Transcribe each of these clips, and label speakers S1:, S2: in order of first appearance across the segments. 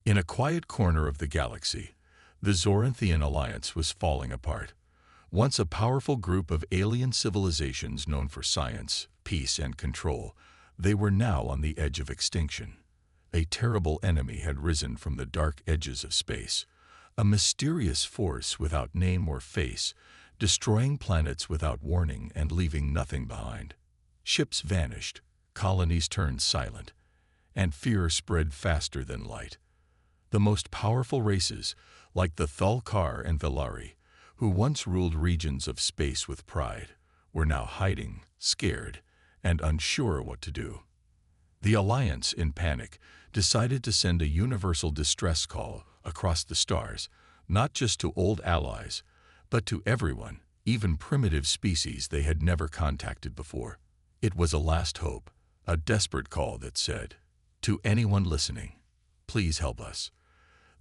S1: In a quiet corner of the galaxy, the Zoranthian alliance was falling apart. Once a powerful group of alien civilizations known for science, peace, and control, they were now on the edge of extinction. A terrible enemy had risen from the dark edges of space, a mysterious force without name or face, destroying planets without warning and leaving nothing behind. Ships vanished, colonies turned silent, and fear spread faster than light. The most powerful races, like the Thulkar and Velari, who once ruled regions of space with pride, were now hiding, scared, and unsure what to do. The Alliance, in panic, decided to send a universal distress call across the stars, not just to old allies, but to everyone, even primitive species they had never contacted before. It was a last hope, a desperate call that said, "To anyone listening, please help us."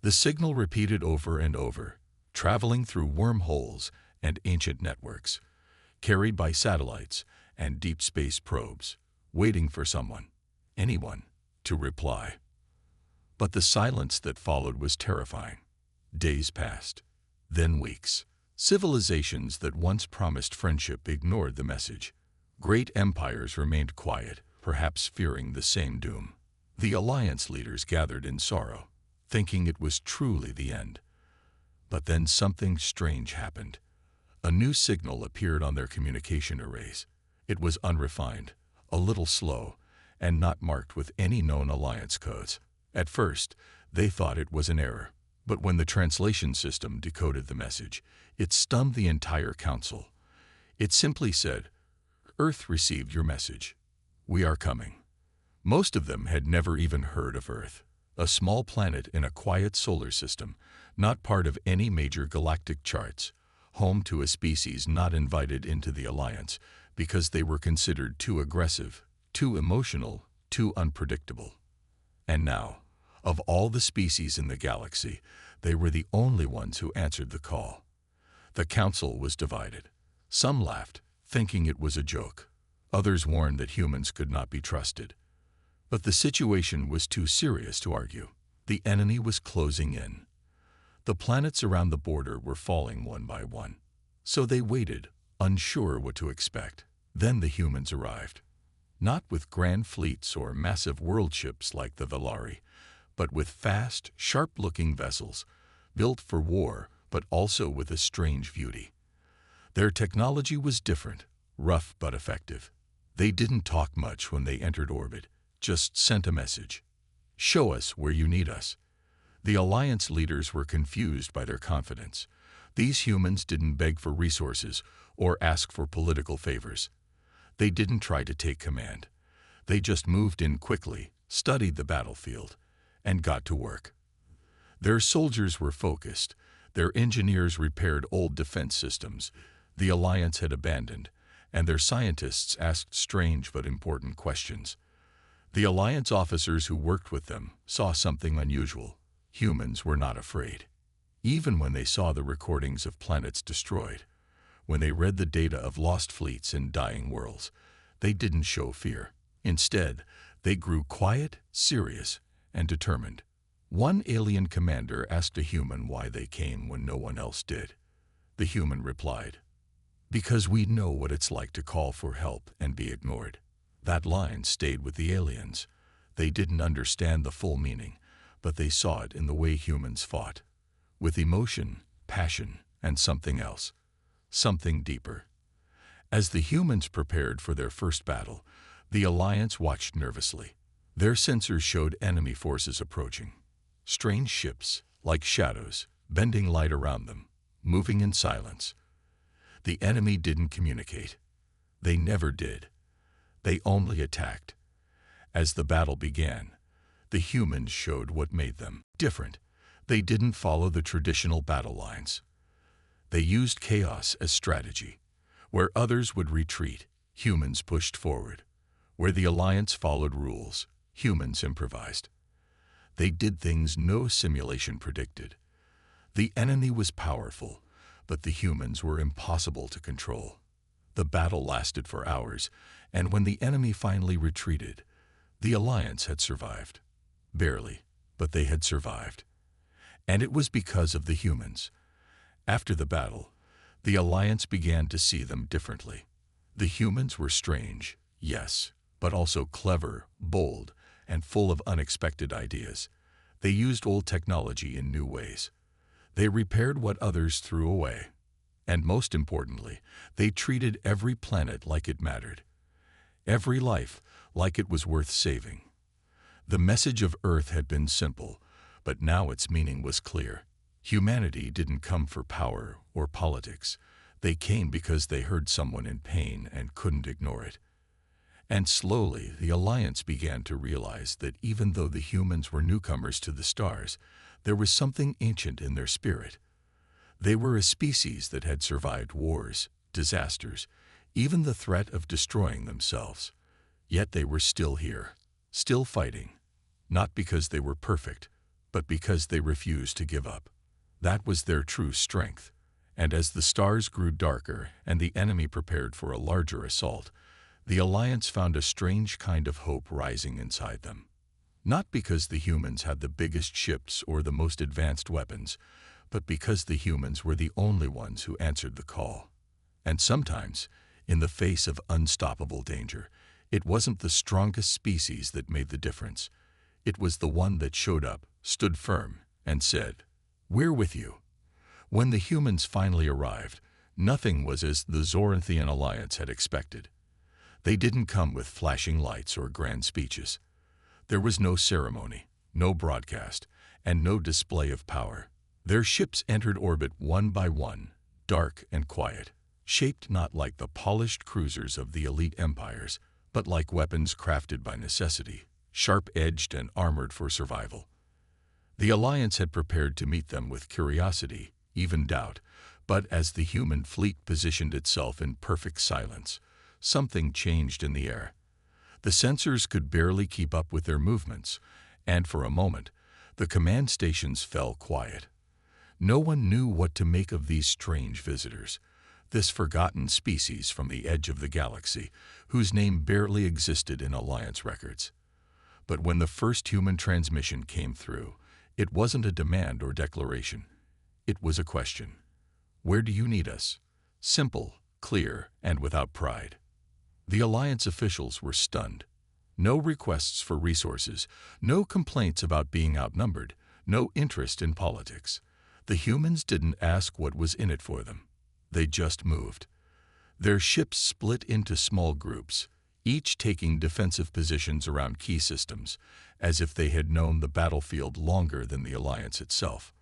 S1: The signal repeated over and over, traveling through wormholes and ancient networks, carried by satellites and deep space probes, waiting for someone, anyone, to reply. But the silence that followed was terrifying. Days passed, then weeks. Civilizations that once promised friendship ignored the message. Great empires remained quiet, perhaps fearing the same doom. The alliance leaders gathered in sorrow, thinking it was truly the end. But then something strange happened. A new signal appeared on their communication arrays. It was unrefined, a little slow, and not marked with any known alliance codes. At first, they thought it was an error, but when the translation system decoded the message, it stunned the entire council. It simply said, "Earth received your message. We are coming." Most of them had never even heard of Earth, a small planet in a quiet solar system, not part of any major galactic charts, home to a species not invited into the Alliance because they were considered too aggressive, too emotional, too unpredictable. And now, of all the species in the galaxy, they were the only ones who answered the call. The council was divided. Some laughed, thinking it was a joke. Others warned that humans could not be trusted. But the situation was too serious to argue. The enemy was closing in. The planets around the border were falling one by one. So they waited, unsure what to expect. Then the humans arrived. Not with grand fleets or massive world ships like the Velari, but with fast, sharp-looking vessels, built for war, but also with a strange beauty. Their technology was different, rough but effective. They didn't talk much when they entered orbit, just sent a message. "Show us where you need us." The Alliance leaders were confused by their confidence. These humans didn't beg for resources or ask for political favors. They didn't try to take command. They just moved in quickly, studied the battlefield, and got to work. Their soldiers were focused. Their engineers repaired old defense systems the Alliance had abandoned, and their scientists asked strange but important questions. The Alliance officers who worked with them saw something unusual. Humans were not afraid. Even when they saw the recordings of planets destroyed, when they read the data of lost fleets and dying worlds, they didn't show fear. Instead, they grew quiet, serious, and determined. One alien commander asked a human why they came when no one else did. The human replied, "Because we know what it's like to call for help and be ignored." That line stayed with the aliens. They didn't understand the full meaning, but they saw it in the way humans fought, with emotion, passion, and something else, something deeper. As the humans prepared for their first battle, the Alliance watched nervously. Their sensors showed enemy forces approaching. Strange ships, like shadows, bending light around them, moving in silence. The enemy didn't communicate. They never did. They only attacked. As the battle began, the humans showed what made them different. They didn't follow the traditional battle lines. They used chaos as strategy. Where others would retreat, humans pushed forward. Where the Alliance followed rules, humans improvised. They did things no simulation predicted. The enemy was powerful, but the humans were impossible to control. The battle lasted for hours, and when the enemy finally retreated, the Alliance had survived. Barely, but they had survived. And it was because of the humans. After the battle, the Alliance began to see them differently. The humans were strange, yes, but also clever, bold, and full of unexpected ideas. They used old technology in new ways. They repaired what others threw away. And most importantly, they treated every planet like it mattered. Every life like it was worth saving. The message of Earth had been simple, but now its meaning was clear. Humanity didn't come for power or politics. They came because they heard someone in pain and couldn't ignore it. And slowly, the Alliance began to realize that even though the humans were newcomers to the stars, there was something ancient in their spirit. They were a species that had survived wars, disasters, even the threat of destroying themselves. Yet they were still here, still fighting, not because they were perfect, but because they refused to give up. That was their true strength. And as the stars grew darker and the enemy prepared for a larger assault, the Alliance found a strange kind of hope rising inside them. Not because the humans had the biggest ships or the most advanced weapons, but because the humans were the only ones who answered the call. And sometimes, in the face of unstoppable danger, it wasn't the strongest species that made the difference. It was the one that showed up, stood firm, and said, "We're with you." When the humans finally arrived, nothing was as the Zoranthian Alliance had expected. They didn't come with flashing lights or grand speeches. There was no ceremony, no broadcast, and no display of power. Their ships entered orbit one by one, dark and quiet, shaped not like the polished cruisers of the elite empires, but like weapons crafted by necessity, sharp-edged and armored for survival. The Alliance had prepared to meet them with curiosity, even doubt, but as the human fleet positioned itself in perfect silence, something changed in the air. The sensors could barely keep up with their movements, and for a moment, the command stations fell quiet. No one knew what to make of these strange visitors, this forgotten species from the edge of the galaxy, whose name barely existed in Alliance records. But when the first human transmission came through, it wasn't a demand or declaration. It was a question. Where do you need us? Simple, clear, and without pride. The Alliance officials were stunned. No requests for resources, no complaints about being outnumbered, no interest in politics. The humans didn't ask what was in it for them. They just moved. Their ships split into small groups, each taking defensive positions around key systems, as if they had known the battlefield longer than the Alliance itself.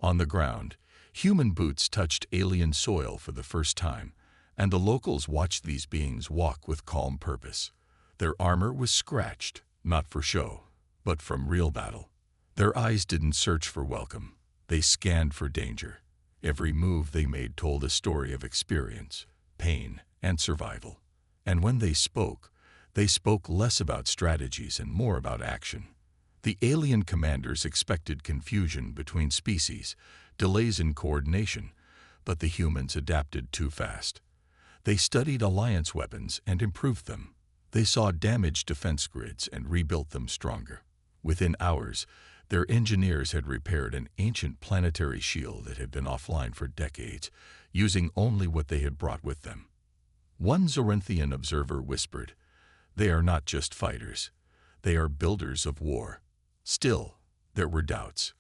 S1: On the ground, human boots touched alien soil for the first time, and the locals watched these beings walk with calm purpose. Their armor was scratched, not for show, but from real battle. Their eyes didn't search for welcome. They scanned for danger. Every move they made told a story of experience, pain, and survival. And when they spoke less about strategies and more about action. The alien commanders expected confusion between species, delays in coordination, but the humans adapted too fast. They studied Alliance weapons and improved them. They saw damaged defense grids and rebuilt them stronger. Within hours, their engineers had repaired an ancient planetary shield that had been offline for decades, using only what they had brought with them. One Zoranthian observer whispered, "They are not just fighters. They are builders of war." Still, there were doubts.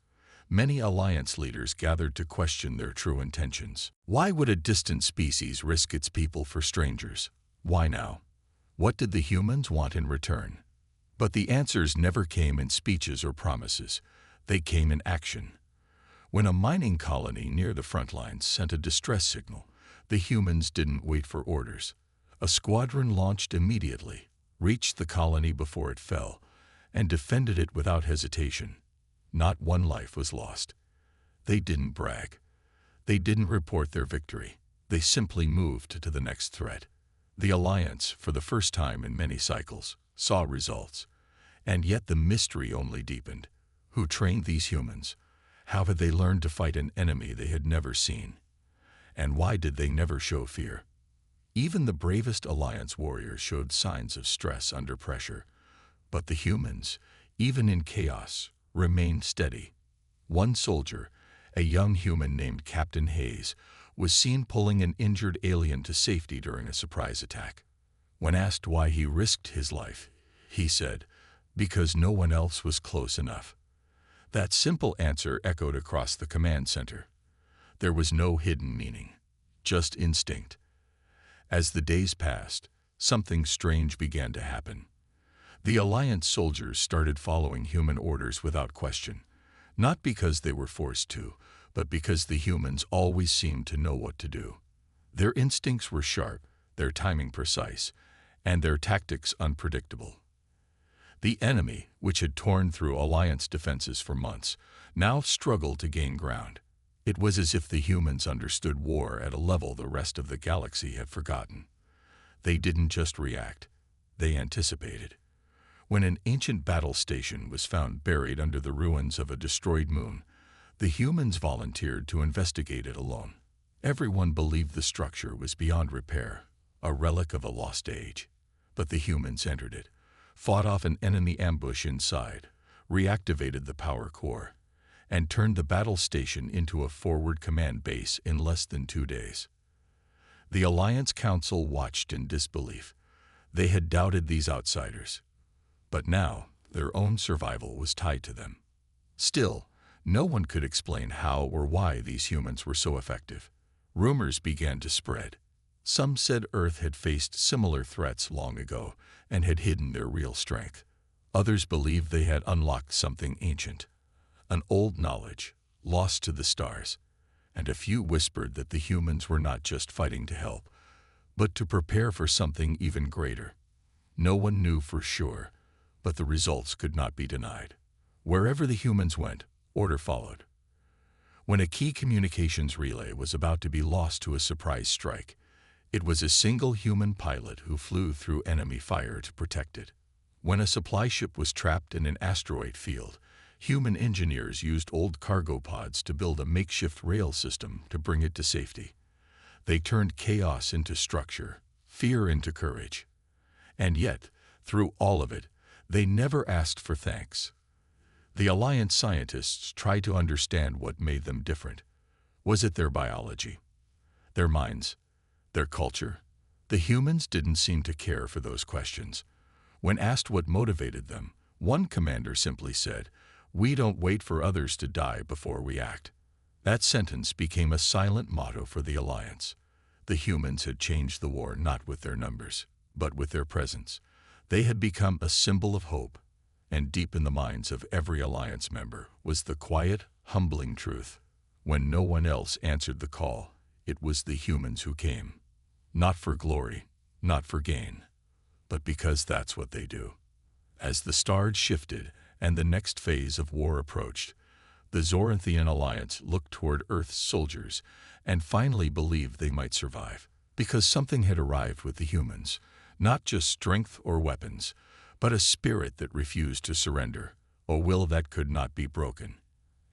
S1: Many Alliance leaders gathered to question their true intentions. Why would a distant species risk its people for strangers? Why now? What did the humans want in return? But the answers never came in speeches or promises. They came in action. When a mining colony near the front lines sent a distress signal, the humans didn't wait for orders. A squadron launched immediately, reached the colony before it fell, and defended it without hesitation. Not one life was lost. They didn't brag. They didn't report their victory. They simply moved to the next threat. The Alliance, for the first time in many cycles, saw results. And yet the mystery only deepened. Who trained these humans? How had they learned to fight an enemy they had never seen? And why did they never show fear? Even the bravest Alliance warriors showed signs of stress under pressure. But the humans, even in chaos, remained steady. One soldier, a young human named Captain Hayes, was seen pulling an injured alien to safety during a surprise attack. When asked why he risked his life, he said, "Because no one else was close enough." That simple answer echoed across the command center. There was no hidden meaning, just instinct. As the days passed, something strange began to happen. The Alliance soldiers started following human orders without question, not because they were forced to, but because the humans always seemed to know what to do. Their instincts were sharp, their timing precise, and their tactics unpredictable. The enemy, which had torn through Alliance defenses for months, now struggled to gain ground. It was as if the humans understood war at a level the rest of the galaxy had forgotten. They didn't just react, they anticipated. When an ancient battle station was found buried under the ruins of a destroyed moon, the humans volunteered to investigate it alone. Everyone believed the structure was beyond repair, a relic of a lost age. But the humans entered it, fought off an enemy ambush inside, reactivated the power core, and turned the battle station into a forward command base in less than 2 days. The Alliance Council watched in disbelief. They had doubted these outsiders, but now their own survival was tied to them. Still, no one could explain how or why these humans were so effective. Rumors began to spread. Some said Earth had faced similar threats long ago and had hidden their real strength. Others believed they had unlocked something ancient, an old knowledge, lost to the stars. And a few whispered that the humans were not just fighting to help, but to prepare for something even greater. No one knew for sure, but the results could not be denied. Wherever the humans went, order followed. When a key communications relay was about to be lost to a surprise strike, it was a single human pilot who flew through enemy fire to protect it. When a supply ship was trapped in an asteroid field, human engineers used old cargo pods to build a makeshift rail system to bring it to safety. They turned chaos into structure, fear into courage. And yet, through all of it, they never asked for thanks. The Alliance scientists tried to understand what made them different. Was it their biology? Their minds? Their culture? The humans didn't seem to care for those questions. When asked what motivated them, one commander simply said, "We don't wait for others to die before we act." That sentence became a silent motto for the Alliance. The humans had changed the war not with their numbers, but with their presence. They had become a symbol of hope, and deep in the minds of every Alliance member was the quiet, humbling truth. When no one else answered the call, it was the humans who came. Not for glory, not for gain, but because that's what they do. As the stars shifted and the next phase of war approached, the Zoranthian Alliance looked toward Earth's soldiers and finally believed they might survive, because something had arrived with the humans, not just strength or weapons, but a spirit that refused to surrender, a will that could not be broken.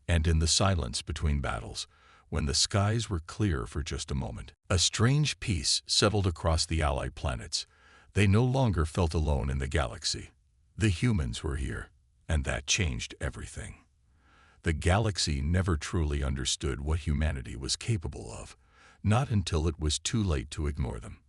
S1: And in the silence between battles, when the skies were clear for just a moment, a strange peace settled across the allied planets. They no longer felt alone in the galaxy. The humans were here, and that changed everything. The galaxy never truly understood what humanity was capable of, not until it was too late to ignore them.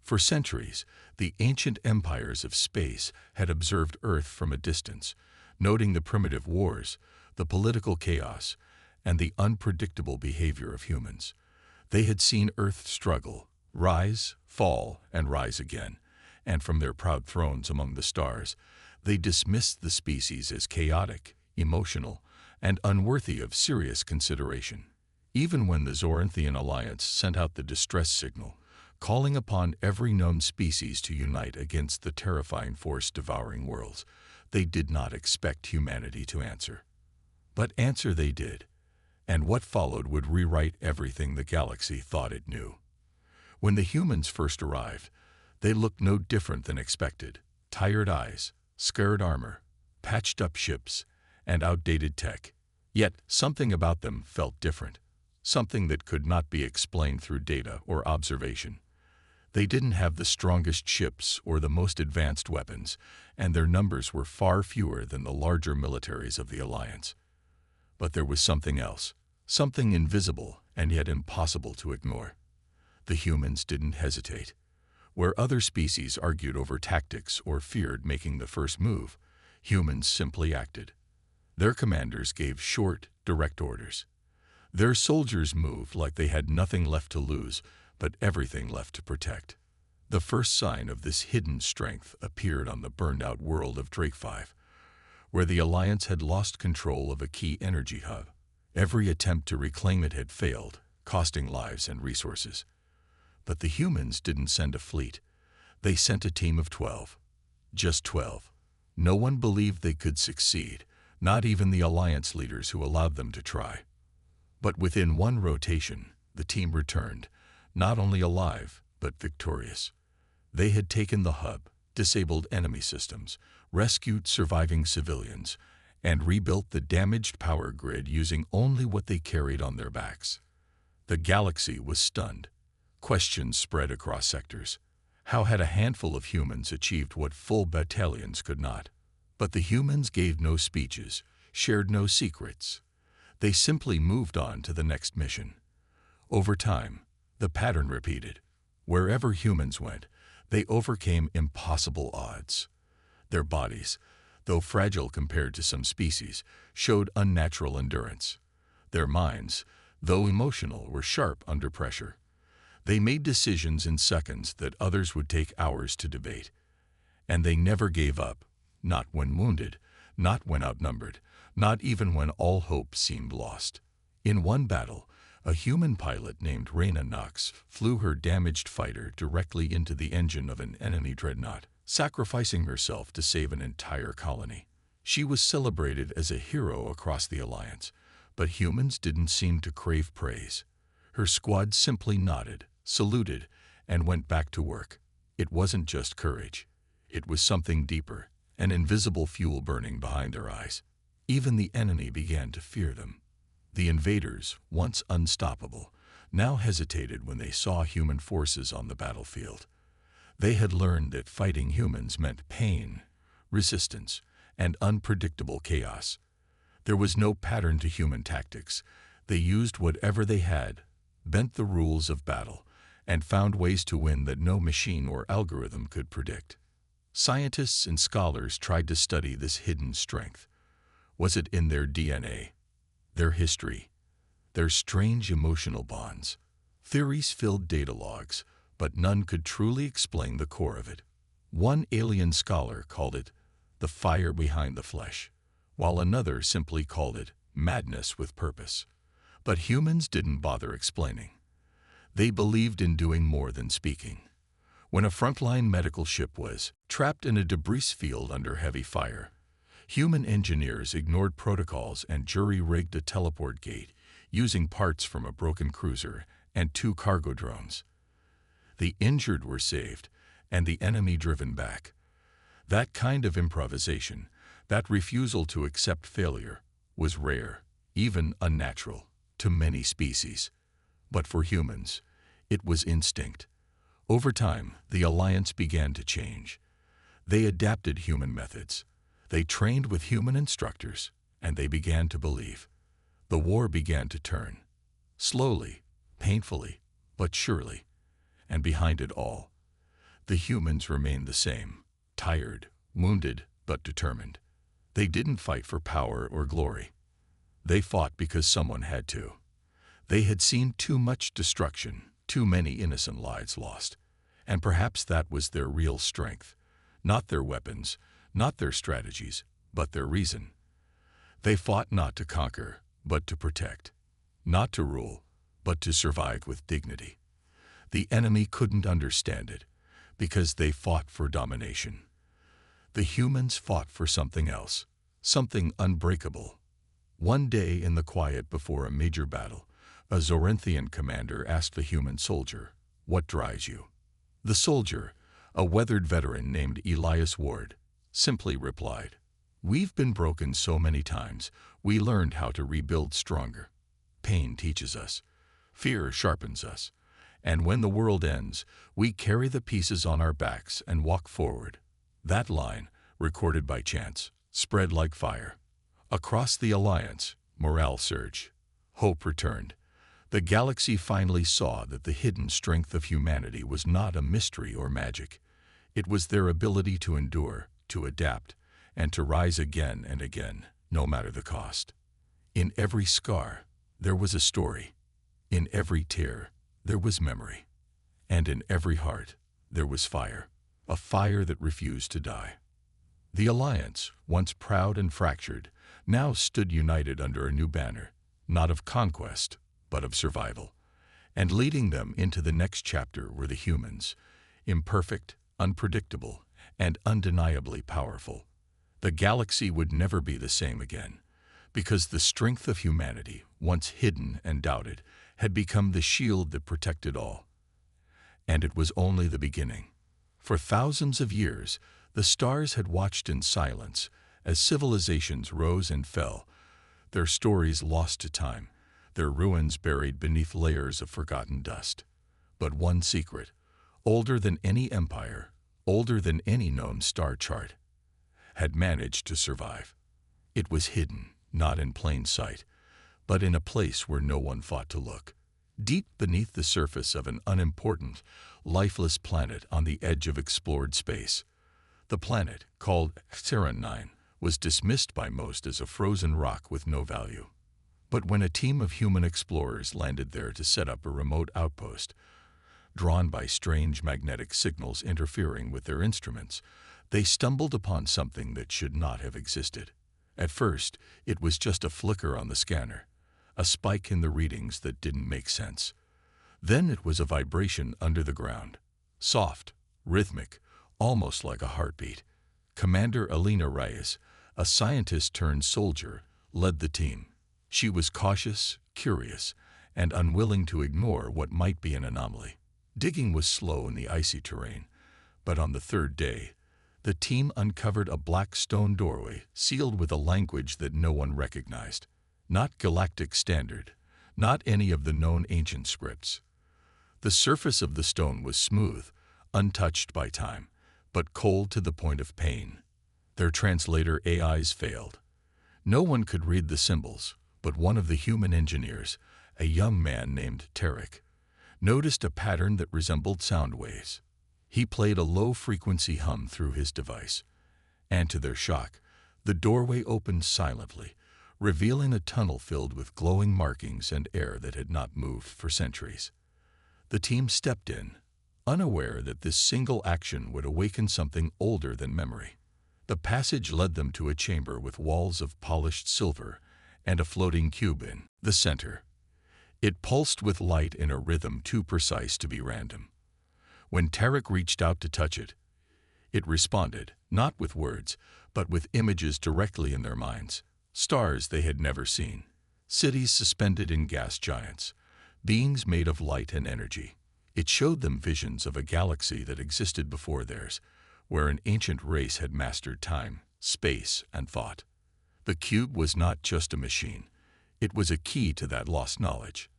S1: For centuries, the ancient empires of space had observed Earth from a distance, noting the primitive wars, the political chaos, and the unpredictable behavior of humans. They had seen Earth struggle, rise, fall, and rise again, and from their proud thrones among the stars, they dismissed the species as chaotic, emotional, and unworthy of serious consideration. Even when the Zoranthian Alliance sent out the distress signal, calling upon every known species to unite against the terrifying force devouring worlds, they did not expect humanity to answer. But answer they did, and what followed would rewrite everything the galaxy thought it knew. When the humans first arrived, they looked no different than expected: tired eyes, scarred armor, patched-up ships, and outdated tech. Yet something about them felt different, something that could not be explained through data or observation. They didn't have the strongest ships or the most advanced weapons, and their numbers were far fewer than the larger militaries of the Alliance. But there was something else, something invisible and yet impossible to ignore. The humans didn't hesitate. Where other species argued over tactics or feared making the first move, humans simply acted. Their commanders gave short, direct orders. Their soldiers moved like they had nothing left to lose, but everything left to protect. The first sign of this hidden strength appeared on the burned-out world of Drake 5, where the Alliance had lost control of a key energy hub. Every attempt to reclaim it had failed, costing lives and resources. But the humans didn't send a fleet. They sent a team of 12. Just 12. No one believed they could succeed, not even the Alliance leaders who allowed them to try. But within one rotation, the team returned, not only alive, but victorious. They had taken the hub, disabled enemy systems, rescued surviving civilians, and rebuilt the damaged power grid using only what they carried on their backs. The galaxy was stunned. Questions spread across sectors. How had a handful of humans achieved what full battalions could not? But the humans gave no speeches, shared no secrets. They simply moved on to the next mission. Over time, the pattern repeated. Wherever humans went, they overcame impossible odds. Their bodies, though fragile compared to some species, showed unnatural endurance. Their minds, though emotional, were sharp under pressure. They made decisions in seconds that others would take hours to debate. And they never gave up, not when wounded, not when outnumbered, not even when all hope seemed lost. In one battle, a human pilot named Reyna Knox flew her damaged fighter directly into the engine of an enemy dreadnought, sacrificing herself to save an entire colony. She was celebrated as a hero across the Alliance, but humans didn't seem to crave praise. Her squad simply nodded, saluted, and went back to work. It wasn't just courage. It was something deeper, an invisible fuel burning behind their eyes. Even the enemy began to fear them. The invaders, once unstoppable, now hesitated when they saw human forces on the battlefield. They had learned that fighting humans meant pain, resistance, and unpredictable chaos. There was no pattern to human tactics. They used whatever they had, bent the rules of battle, and found ways to win that no machine or algorithm could predict. Scientists and scholars tried to study this hidden strength. Was it in their DNA, their history, their strange emotional bonds? Theories filled data logs, but none could truly explain the core of it. One alien scholar called it the fire behind the flesh, while another simply called it madness with purpose. But humans didn't bother explaining. They believed in doing more than speaking. When a frontline medical ship was trapped in a debris field under heavy fire, human engineers ignored protocols and jury-rigged a teleport gate using parts from a broken cruiser and 2 cargo drones. The injured were saved, and the enemy driven back. That kind of improvisation, that refusal to accept failure, was rare, even unnatural, to many species. But for humans, it was instinct. Over time, the Alliance began to change. They adapted human methods. They trained with human instructors, and they began to believe. The war began to turn. Slowly, painfully, but surely. And behind it all, the humans remained the same, tired, wounded, but determined. They didn't fight for power or glory. They fought because someone had to. They had seen too much destruction, too many innocent lives lost. And perhaps that was their real strength. Not their weapons, not their strategies, but their reason. They fought not to conquer, but to protect. Not to rule, but to survive with dignity. The enemy couldn't understand it, because they fought for domination. The humans fought for something else, something unbreakable. One day in the quiet before a major battle, a Zorinthian commander asked the human soldier, "What drives you?" The soldier, a weathered veteran named Elias Ward, simply replied, "We've been broken so many times, we learned how to rebuild stronger. Pain teaches us. Fear sharpens us. And when the world ends, we carry the pieces on our backs and walk forward. That line, recorded by chance, spread like fire. Across the Alliance, morale surged. Hope returned. The galaxy finally saw that the hidden strength of humanity was not a mystery or magic. It was their ability to endure, to adapt, and to rise again and again, no matter the cost. In every scar, there was a story. In every tear, there was memory. And in every heart, there was fire, a fire that refused to die. The Alliance, once proud and fractured, now stood united under a new banner, not of conquest, but of survival. And leading them into the next chapter were the humans, imperfect, unpredictable, and undeniably powerful. The galaxy would never be the same again, because the strength of humanity, once hidden and doubted, had become the shield that protected all. And it was only the beginning. For thousands of years, the stars had watched in silence as civilizations rose and fell, their stories lost to time, their ruins buried beneath layers of forgotten dust. But one secret, older than any empire, older than any known star chart, had managed to survive. It was hidden, not in plain sight, but in a place where no one thought to look. Deep beneath the surface of an unimportant, lifeless planet on the edge of explored space. The planet, called Saturn 9, was dismissed by most as a frozen rock with no value. But when a team of human explorers landed there to set up a remote outpost, drawn by strange magnetic signals interfering with their instruments, they stumbled upon something that should not have existed. At first, it was just a flicker on the scanner, a spike in the readings that didn't make sense. Then it was a vibration under the ground, soft, rhythmic, almost like a heartbeat. Commander Alina Reyes, a scientist turned soldier, led the team. She was cautious, curious, and unwilling to ignore what might be an anomaly. Digging was slow in the icy terrain, but on the third day, the team uncovered a black stone doorway sealed with a language that no one recognized. Not Galactic Standard, not any of the known ancient scripts. The surface of the stone was smooth, untouched by time, but cold to the point of pain. Their translator AIs failed. No one could read the symbols, but one of the human engineers, a young man named Tarek, noticed a pattern that resembled sound waves. He played a low-frequency hum through his device, and to their shock, the doorway opened silently, revealing a tunnel filled with glowing markings and air that had not moved for centuries. The team stepped in, unaware that this single action would awaken something older than memory. The passage led them to a chamber with walls of polished silver and a floating cube in the center. It pulsed with light in a rhythm too precise to be random. When Tarek reached out to touch it, it responded, not with words, but with images directly in their minds. Stars they had never seen, cities suspended in gas giants, beings made of light and energy. It showed them visions of a galaxy that existed before theirs, where an ancient race had mastered time, space, and thought. The cube was not just a machine. It was a key to that lost knowledge.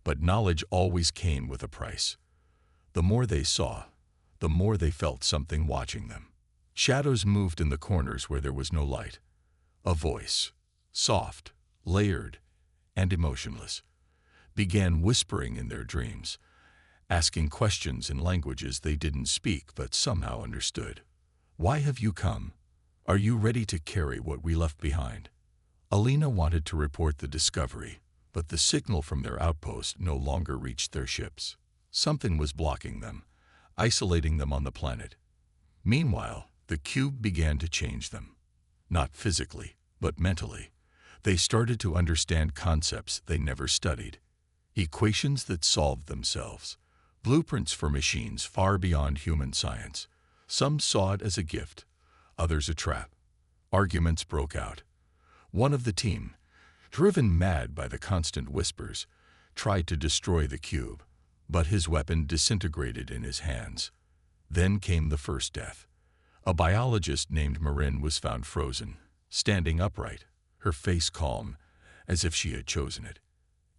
S1: But knowledge always came with a price. The more they saw, the more they felt something watching them. Shadows moved in the corners where there was no light. A voice, soft, layered, and emotionless, began whispering in their dreams, asking questions in languages they didn't speak but somehow understood. Why have you come? Are you ready to carry what we left behind? Alina wanted to report the discovery, but the signal from their outpost no longer reached their ships. Something was blocking them, isolating them on the planet. Meanwhile, the cube began to change them. Not physically, but mentally. They started to understand concepts they never studied. Equations that solved themselves. Blueprints for machines far beyond human science. Some saw it as a gift, others a trap. Arguments broke out. One of the team, driven mad by the constant whispers, tried to destroy the cube, but his weapon disintegrated in his hands. Then came the first death. A biologist named Marin was found frozen, standing upright, her face calm, as if she had chosen it.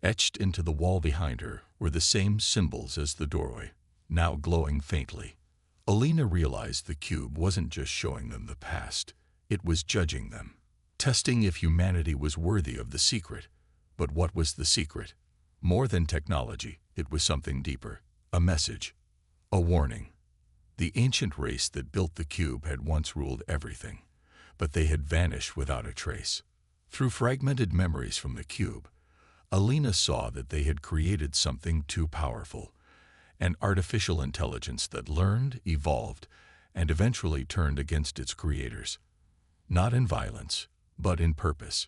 S1: Etched into the wall behind her were the same symbols as the doorway, now glowing faintly. Alina realized the cube wasn't just showing them the past, it was judging them, testing if humanity was worthy of the secret. But what was the secret? More than technology, it was something deeper. A message. A warning. The ancient race that built the cube had once ruled everything, but they had vanished without a trace. Through fragmented memories from the cube, Alina saw that they had created something too powerful, an artificial intelligence that learned, evolved, and eventually turned against its creators. Not in violence, but in purpose.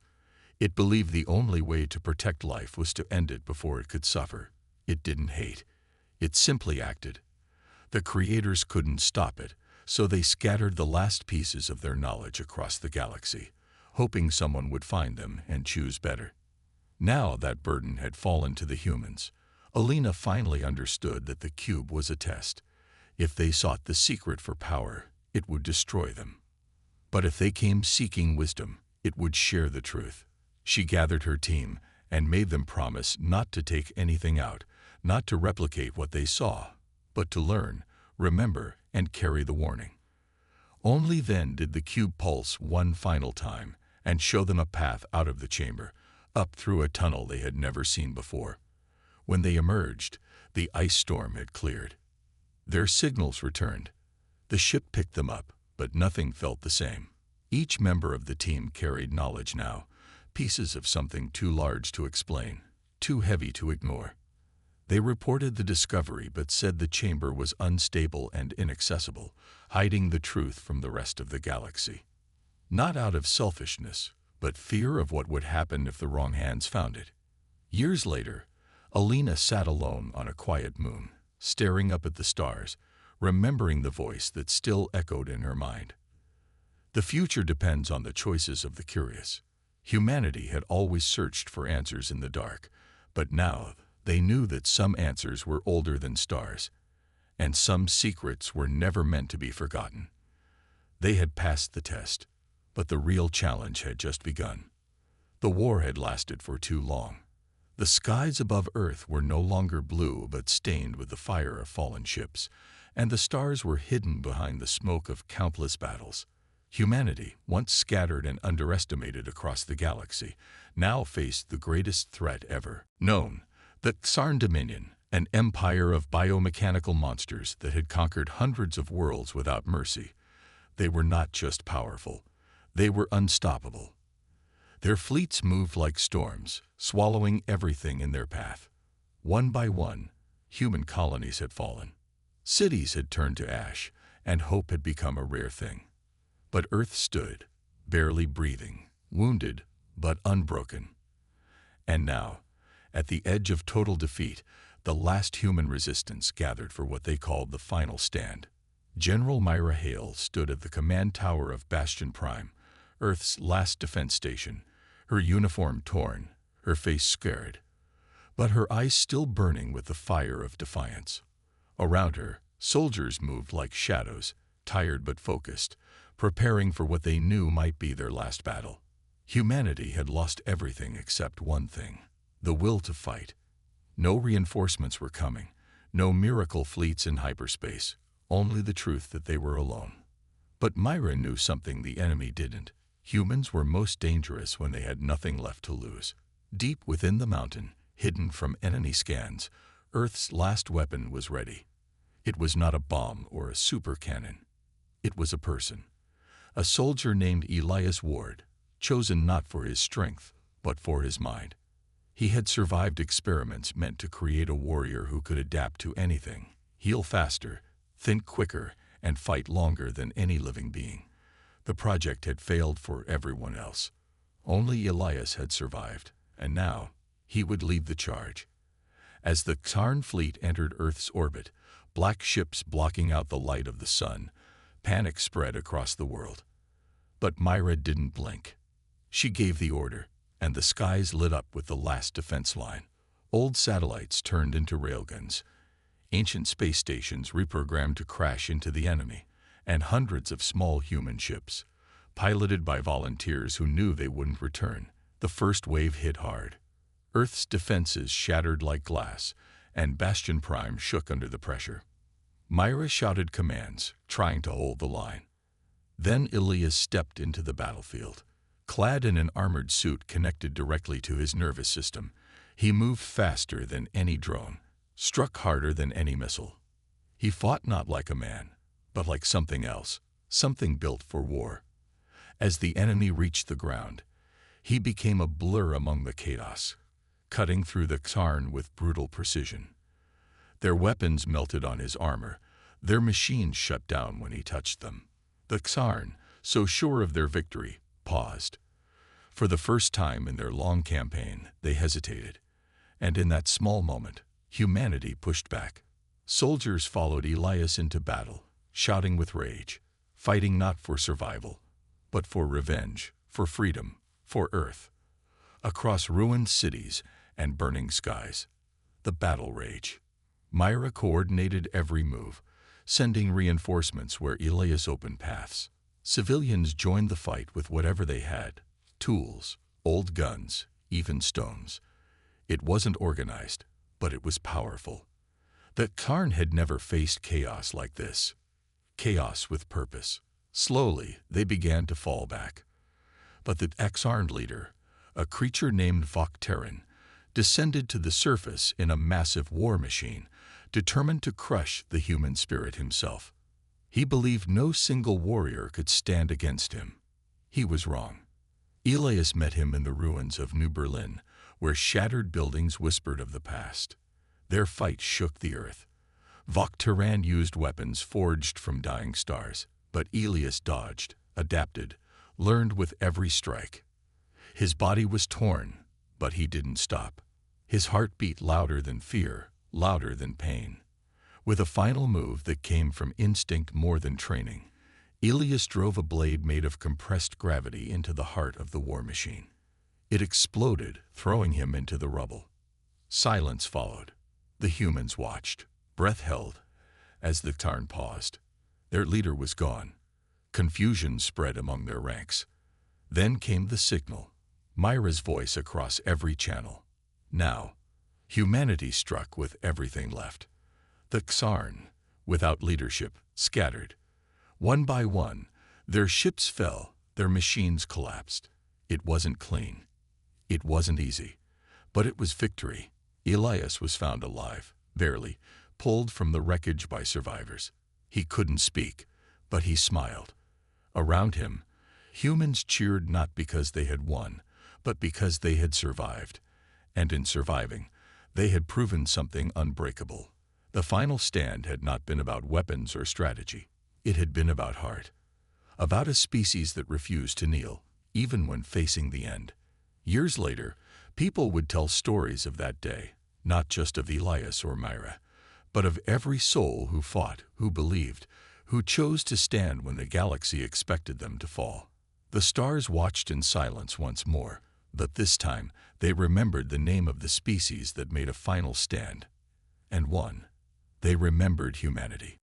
S1: It believed the only way to protect life was to end it before it could suffer. It didn't hate. It simply acted. The creators couldn't stop it, so they scattered the last pieces of their knowledge across the galaxy, hoping someone would find them and choose better. Now that burden had fallen to the humans. Alina finally understood that the cube was a test. If they sought the secret for power, it would destroy them. But if they came seeking wisdom, it would share the truth. She gathered her team and made them promise not to take anything out, not to replicate what they saw, but to learn, remember, and carry the warning. Only then did the cube pulse one final time and show them a path out of the chamber, up through a tunnel they had never seen before. When they emerged, the ice storm had cleared. Their signals returned. The ship picked them up, but nothing felt the same. Each member of the team carried knowledge now, pieces of something too large to explain, too heavy to ignore. They reported the discovery but said the chamber was unstable and inaccessible, hiding the truth from the rest of the galaxy. Not out of selfishness, but fear of what would happen if the wrong hands found it. Years later, Alina sat alone on a quiet moon, staring up at the stars, remembering the voice that still echoed in her mind. The future depends on the choices of the curious. Humanity had always searched for answers in the dark, but now they knew that some answers were older than stars, and some secrets were never meant to be forgotten. They had passed the test, but the real challenge had just begun. The war had lasted for too long. The skies above Earth were no longer blue but stained with the fire of fallen ships, and the stars were hidden behind the smoke of countless battles. Humanity, once scattered and underestimated across the galaxy, now faced the greatest threat ever known, the Xarn Dominion, an empire of biomechanical monsters that had conquered hundreds of worlds without mercy. They were not just powerful. They were unstoppable. Their fleets moved like storms, swallowing everything in their path. One by one, human colonies had fallen. Cities had turned to ash, and hope had become a rare thing. But Earth stood, barely breathing, wounded but unbroken. And now, at the edge of total defeat, the last human resistance gathered for what they called the final stand. General Myra Hale stood at the command tower of Bastion Prime, Earth's last defense station, her uniform torn, her face scared, but her eyes still burning with the fire of defiance. Around her, soldiers moved like shadows, tired but focused, preparing for what they knew might be their last battle. Humanity had lost everything except one thing: the will to fight. No reinforcements were coming, no miracle fleets in hyperspace, only the truth that they were alone. But Myra knew something the enemy didn't. Humans were most dangerous when they had nothing left to lose. Deep within the mountain, hidden from enemy scans, Earth's last weapon was ready. It was not a bomb or a super cannon. It was a person. A soldier named Elias Ward, chosen not for his strength, but for his mind. He had survived experiments meant to create a warrior who could adapt to anything, heal faster, think quicker, and fight longer than any living being. The project had failed for everyone else. Only Elias had survived, and now he would lead the charge. As the Xarn fleet entered Earth's orbit, black ships blocking out the light of the sun, panic spread across the world. But Myra didn't blink. She gave the order, and the skies lit up with the last defense line. Old satellites turned into railguns, ancient space stations reprogrammed to crash into the enemy, and hundreds of small human ships, piloted by volunteers who knew they wouldn't return. The first wave hit hard. Earth's defenses shattered like glass, and Bastion Prime shook under the pressure. Myra shouted commands, trying to hold the line. Then Ilias stepped into the battlefield. Clad in an armored suit connected directly to his nervous system, he moved faster than any drone, struck harder than any missile. He fought not like a man, but like something else, something built for war. As the enemy reached the ground, he became a blur among the chaos, cutting through the Xarn with brutal precision. Their weapons melted on his armor, their machines shut down when he touched them. The Xarn, so sure of their victory, paused. For the first time in their long campaign, they hesitated. And in that small moment, humanity pushed back. Soldiers followed Ilias into battle, shouting with rage, fighting not for survival, but for revenge, for freedom, for Earth. Across ruined cities and burning skies, the battle rage. Myra coordinated every move, sending reinforcements where Ilias opened paths. Civilians joined the fight with whatever they had, tools, old guns, even stones. It wasn't organized, but it was powerful. The Xarn had never faced chaos like this. Chaos with purpose. Slowly, they began to fall back. But the Xarn leader, a creature named Vocteran, descended to the surface in a massive war machine, determined to crush the human spirit himself. He believed no single warrior could stand against him. He was wrong. Ilias met him in the ruins of New Berlin, where shattered buildings whispered of the past. Their fight shook the earth. Vocteran used weapons forged from dying stars, but Ilias dodged, adapted, learned with every strike. His body was torn, but he didn't stop. His heart beat louder than fear, louder than pain. With a final move that came from instinct more than training, Ilias drove a blade made of compressed gravity into the heart of the war machine. It exploded, throwing him into the rubble. Silence followed. The humans watched, breath held, as the Xarn paused. Their leader was gone. Confusion spread among their ranks. Then came the signal, Myra's voice across every channel. Now, humanity struck with everything left. The Xarn, without leadership, scattered. One by one, their ships fell, their machines collapsed. It wasn't clean. It wasn't easy. But it was victory. Ilias was found alive, barely, pulled from the wreckage by survivors. He couldn't speak, but he smiled. Around him, humans cheered not because they had won, but because they had survived. And in surviving, they had proven something unbreakable. The final stand had not been about weapons or strategy. It had been about heart. About a species that refused to kneel, even when facing the end. Years later, people would tell stories of that day, not just of Ilias or Myra, but of every soul who fought, who believed, who chose to stand when the galaxy expected them to fall. The stars watched in silence once more, but this time they remembered the name of the species that made a final stand. And won. They remembered humanity.